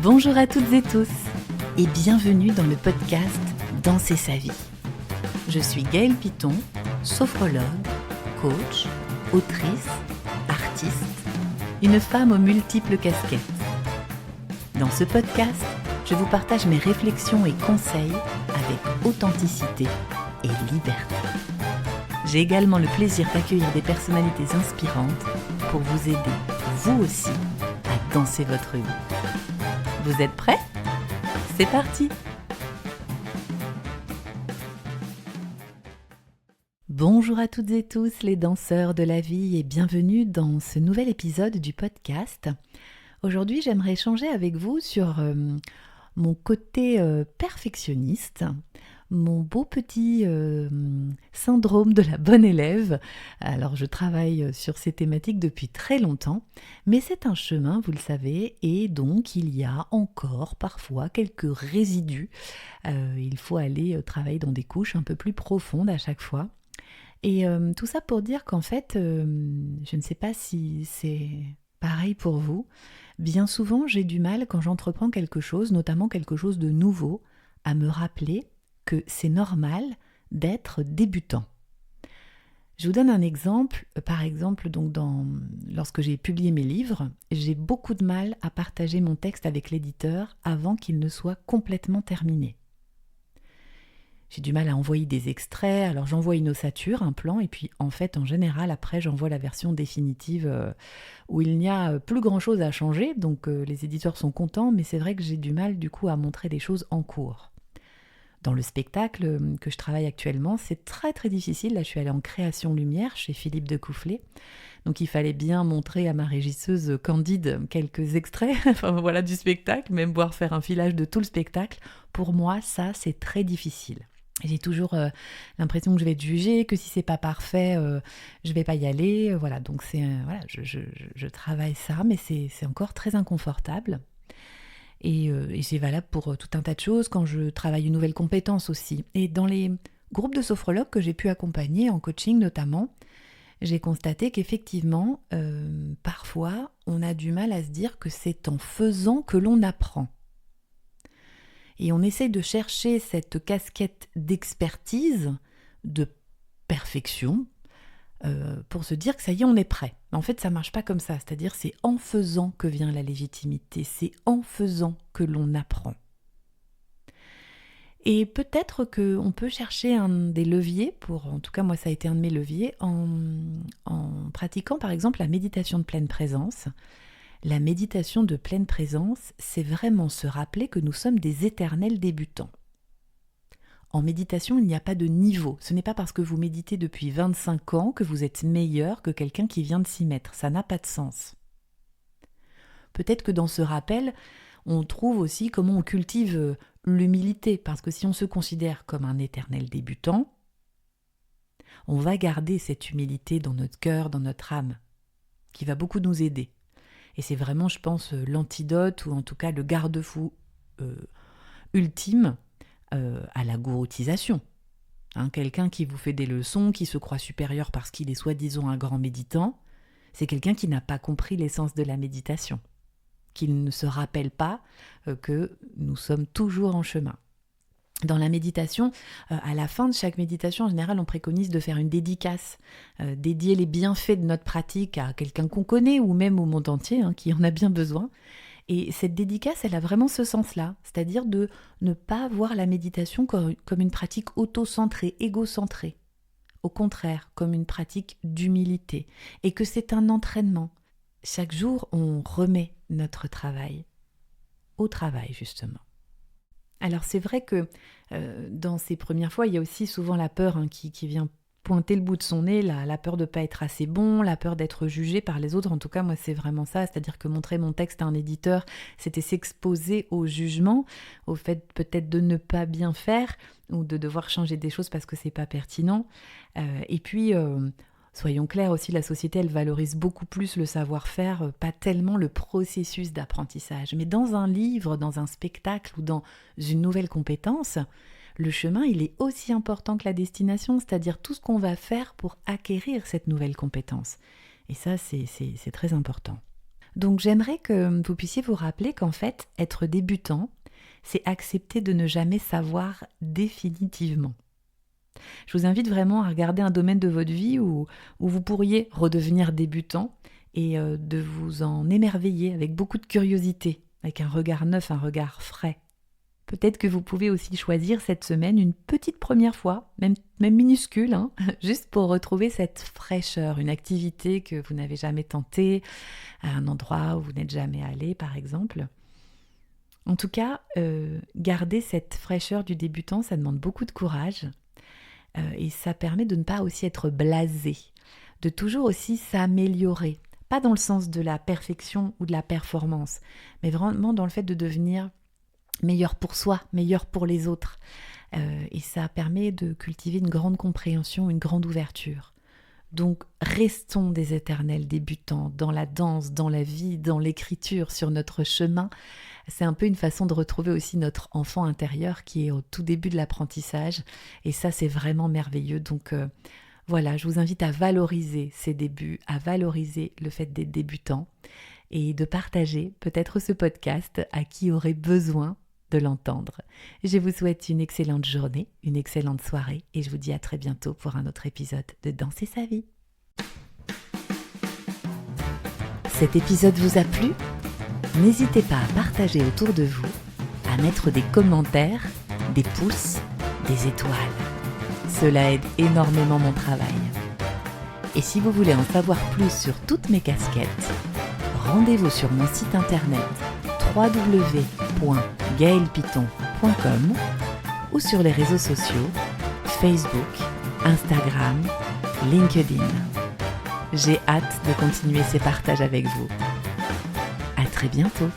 Bonjour à toutes et tous et bienvenue dans le podcast Danser sa vie. Je suis Gaëlle Piton, sophrologue, coach, autrice, artiste, une femme aux multiples casquettes. Dans ce podcast, je vous partage mes réflexions et conseils avec authenticité et liberté. J'ai également le plaisir d'accueillir des personnalités inspirantes pour vous aider, vous aussi, à danser votre vie. Vous êtes prêts ? C'est parti ! Bonjour à toutes et tous les danseurs de la vie et bienvenue dans ce nouvel épisode du podcast. Aujourd'hui, j'aimerais échanger avec vous sur mon côté perfectionniste, mon beau petit syndrome de la bonne élève. Alors, je travaille sur ces thématiques depuis très longtemps, mais c'est un chemin, vous le savez, et donc il y a encore parfois quelques résidus. Il faut aller travailler dans des couches un peu plus profondes à chaque fois. Et tout ça pour dire qu'en fait, je ne sais pas si c'est pareil pour vous, bien souvent j'ai du mal quand j'entreprends quelque chose, notamment quelque chose de nouveau, à me rappeler que c'est normal d'être débutant. Je vous donne un exemple. Par exemple, donc lorsque j'ai publié mes livres, j'ai beaucoup de mal à partager mon texte avec l'éditeur avant qu'il ne soit complètement terminé. J'ai du mal à envoyer des extraits, alors j'envoie une ossature, un plan, et puis en fait, en général, après, j'envoie la version définitive où il n'y a plus grand-chose à changer, donc les éditeurs sont contents, mais c'est vrai que j'ai du mal du coup à montrer des choses en cours. Dans le spectacle que je travaille actuellement, c'est très très difficile. Là, je suis allée en création lumière chez Philippe de Coufflet. Donc, il fallait bien montrer à ma régisseuse Candide quelques extraits voilà, du spectacle, même voir faire un filage de tout le spectacle. Pour moi, ça, c'est très difficile. J'ai toujours l'impression que je vais être jugée, que si c'est pas parfait, je vais pas y aller. Voilà, donc voilà, je travaille ça, mais c'est encore très inconfortable. Et c'est valable pour tout un tas de choses quand je travaille une nouvelle compétence aussi. Et dans les groupes de sophrologues que j'ai pu accompagner, en coaching notamment, j'ai constaté qu'effectivement, parfois, on a du mal à se dire que c'est en faisant que l'on apprend. Et on essaie de chercher cette casquette d'expertise, de perfection, pour se dire que ça y est, on est prêt. Mais en fait, ça ne marche pas comme ça. C'est-à-dire, c'est en faisant que vient la légitimité. C'est en faisant que l'on apprend. Et peut-être qu'on peut chercher des leviers, en tout cas moi ça a été un de mes leviers, en pratiquant par exemple la méditation de pleine présence. La méditation de pleine présence, c'est vraiment se rappeler que nous sommes des éternels débutants. En méditation, il n'y a pas de niveau. Ce n'est pas parce que vous méditez depuis 25 ans que vous êtes meilleur que quelqu'un qui vient de s'y mettre. Ça n'a pas de sens. Peut-être que dans ce rappel, on trouve aussi comment on cultive l'humilité. Parce que si on se considère comme un éternel débutant, on va garder cette humilité dans notre cœur, dans notre âme, qui va beaucoup nous aider. Et c'est vraiment, je pense, l'antidote, ou en tout cas le garde-fou ultime à la gouroutisation. Quelqu'un qui vous fait des leçons, qui se croit supérieur parce qu'il est soi-disant un grand méditant, c'est quelqu'un qui n'a pas compris l'essence de la méditation, qu'il ne se rappelle pas que nous sommes toujours en chemin. Dans la méditation, à la fin de chaque méditation, en général, on préconise de faire une dédicace, dédier les bienfaits de notre pratique à quelqu'un qu'on connaît ou même au monde entier, qui en a bien besoin. Et cette dédicace, elle a vraiment ce sens-là, c'est-à-dire de ne pas voir la méditation comme une pratique auto-centrée, égocentrée. Au contraire, comme une pratique d'humilité. Et que c'est un entraînement. Chaque jour, on remet notre travail au travail, justement. Alors c'est vrai que dans ces premières fois, il y a aussi souvent la peur qui vient pointer le bout de son nez, la peur de ne pas être assez bon, la peur d'être jugé par les autres. En tout cas, moi, c'est vraiment ça. C'est-à-dire que montrer mon texte à un éditeur, c'était s'exposer au jugement, au fait peut-être de ne pas bien faire ou de devoir changer des choses parce que c'est pas pertinent. Et puis, soyons clairs aussi, la société, elle valorise beaucoup plus le savoir-faire, pas tellement le processus d'apprentissage. Mais dans un livre, dans un spectacle ou dans une nouvelle compétence, le chemin, il est aussi important que la destination, c'est-à-dire tout ce qu'on va faire pour acquérir cette nouvelle compétence. Et ça, c'est très important. Donc j'aimerais que vous puissiez vous rappeler qu'en fait, être débutant, c'est accepter de ne jamais savoir définitivement. Je vous invite vraiment à regarder un domaine de votre vie où vous pourriez redevenir débutant et de vous en émerveiller avec beaucoup de curiosité, avec un regard neuf, un regard frais. Peut-être que vous pouvez aussi choisir cette semaine une petite première fois, même minuscule, juste pour retrouver cette fraîcheur, une activité que vous n'avez jamais tentée, à un endroit où vous n'êtes jamais allé par exemple. En tout cas, garder cette fraîcheur du débutant, ça demande beaucoup de courage et ça permet de ne pas aussi être blasé, de toujours aussi s'améliorer. Pas dans le sens de la perfection ou de la performance, mais vraiment dans le fait de devenir meilleur pour soi, meilleur pour les autres. Et ça permet de cultiver une grande compréhension, une grande ouverture. Donc restons des éternels débutants dans la danse, dans la vie, dans l'écriture, sur notre chemin. C'est un peu une façon de retrouver aussi notre enfant intérieur qui est au tout début de l'apprentissage. Et ça, c'est vraiment merveilleux. Donc voilà, je vous invite à valoriser ces débuts, à valoriser le fait d'être débutant et de partager peut-être ce podcast à qui aurait besoin de l'entendre. Je vous souhaite une excellente journée, une excellente soirée et je vous dis à très bientôt pour un autre épisode de Danser sa vie. Cet épisode vous a plu ? N'hésitez pas à partager autour de vous, à mettre des commentaires, des pouces, des étoiles. Cela aide énormément mon travail. Et si vous voulez en savoir plus sur toutes mes casquettes, rendez-vous sur mon site internet www.gaelpiton.com ou sur les réseaux sociaux Facebook, Instagram, LinkedIn. J'ai hâte de continuer ces partages avec vous. À très bientôt.